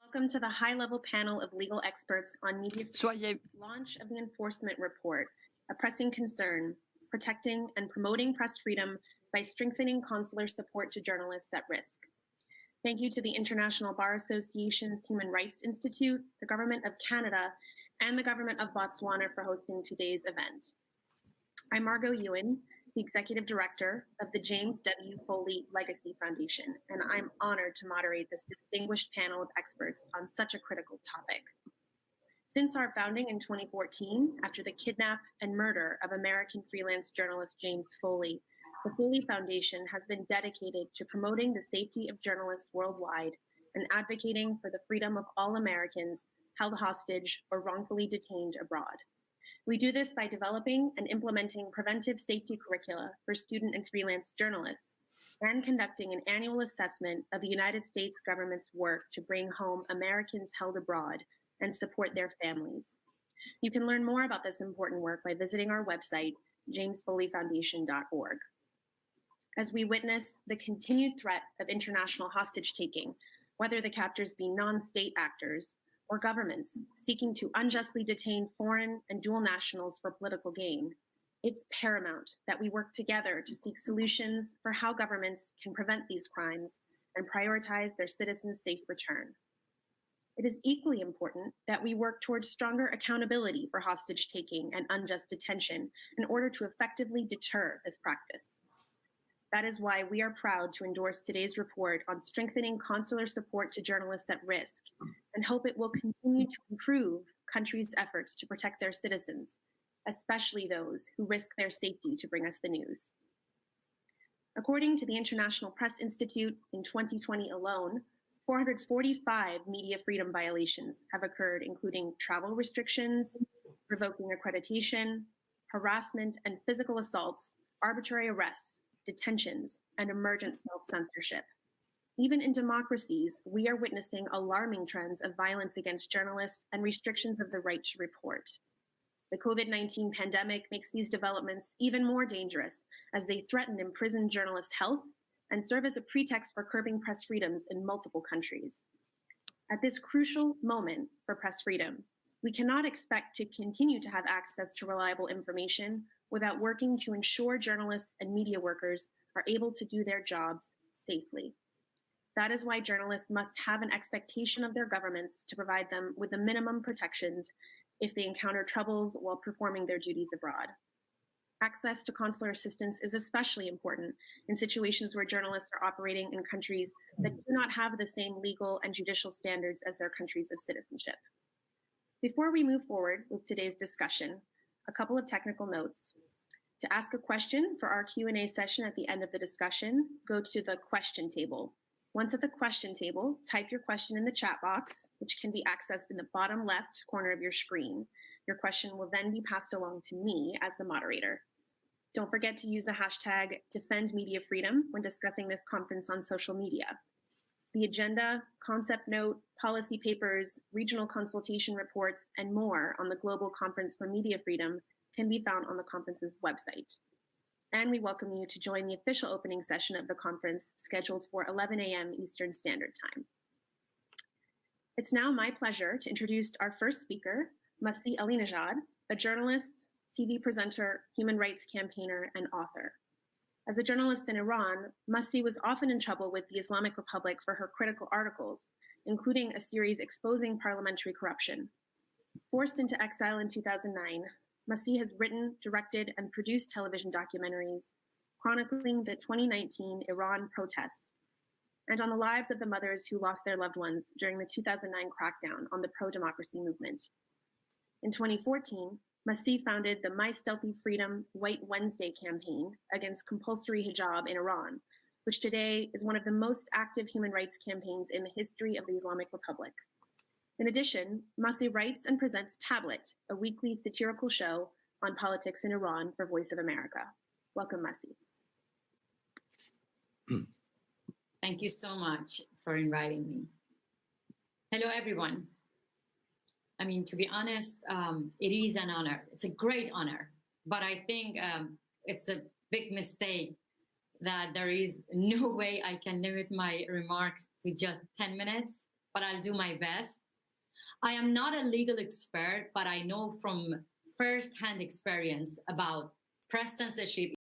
Welcome to the high-level panel of legal experts on media Soyez launch of the enforcement report, a pressing concern, protecting and promoting press freedom by strengthening consular support to journalists at risk. Thank you to the International Bar Association's Human Rights Institute, the Government of Canada, and the Government of Botswana for hosting today's event. I'm Margaux, Ewen, the Executive Director of the James W. Foley Legacy Foundation, and I'm honored to moderate this distinguished panel of experts on such a critical topic. Since our founding in 2014, after the kidnap and murder of American freelance journalist James Foley, the Foley Foundation has been dedicated to promoting the safety of journalists worldwide and advocating for the freedom of all Americans held hostage or wrongfully detained abroad. We do this by developing and implementing preventive safety curricula for student and freelance journalists and conducting an annual assessment of the United States government's work to bring home Americans held abroad and support their families. You can learn more about this important work by visiting our website, jamesfoleyfoundation.org. As we witness the continued threat of international hostage-taking, whether the captors be non-state actors or governments seeking to unjustly detain foreign and dual nationals for political gain, it's paramount that we work together to seek solutions for how governments can prevent these crimes and prioritize their citizens' safe return. It is equally important that we work towards stronger accountability for hostage-taking and unjust detention in order to effectively deter this practice. That is why we are proud to endorse today's report on strengthening consular support to journalists at risk and hope it will continue to improve countries' efforts to protect their citizens, especially those who risk their safety to bring us the news. According to the International Press Institute, in 2020 alone, 445 media freedom violations have occurred, including travel restrictions, revoking accreditation, harassment and physical assaults, arbitrary arrests, detentions, and emergent self-censorship. Even in democracies, we are witnessing alarming trends of violence against journalists and restrictions of the right to report. The COVID-19 pandemic makes these developments even more dangerous as they threaten imprisoned journalists' health and serve as a pretext for curbing press freedoms in multiple countries. At this crucial moment for press freedom, we cannot expect to continue to have access to reliable information without working to ensure journalists and media workers are able to do their jobs safely. That is why journalists must have an expectation of their governments to provide them with the minimum protections if they encounter troubles while performing their duties abroad. Access to consular assistance is especially important in situations where journalists are operating in countries that do not have the same legal and judicial standards as their countries of citizenship. Before we move forward with today's discussion, a couple of technical notes. To ask a question for our Q&A session at the end of the discussion, go to the question table. Once at the question table, type your question in the chat box, which can be accessed in the bottom left corner of your screen. Your question will then be passed along to me as the moderator. Don't forget to use the hashtag #DefendMediaFreedom when discussing this conference on social media. The agenda, concept note, policy papers, regional consultation reports, and more on the Global Conference for Media Freedom can be found on the conference's website. And we welcome you to join the official opening session of the conference scheduled for 11 a.m. Eastern Standard Time. It's now my pleasure to introduce our first speaker, Masih Elinajad, a journalist, TV presenter, human rights campaigner, and author. As a journalist in Iran, Masih was often in trouble with the Islamic Republic for her critical articles, including a series exposing parliamentary corruption. Forced into exile in 2009, Masih has written, directed, and produced television documentaries chronicling the 2019 Iran protests and on the lives of the mothers who lost their loved ones during the 2009 crackdown on the pro-democracy movement. In 2014, Masih founded the My Stealthy Freedom White Wednesday campaign against compulsory hijab in Iran, which today is one of the most active human rights campaigns in the history of the Islamic Republic. In addition, Masih writes and presents Tablet, a weekly satirical show on politics in Iran for Voice of America. Welcome, Masih. Thank you so much for inviting me. Hello, everyone. I mean, to be honest, it is an honor. It's a great honor, but I think it's a big mistake that there is no way I can limit my remarks to just 10 minutes. but I'll do my best. I am not a legal expert, but I know from first-hand experience about press censorship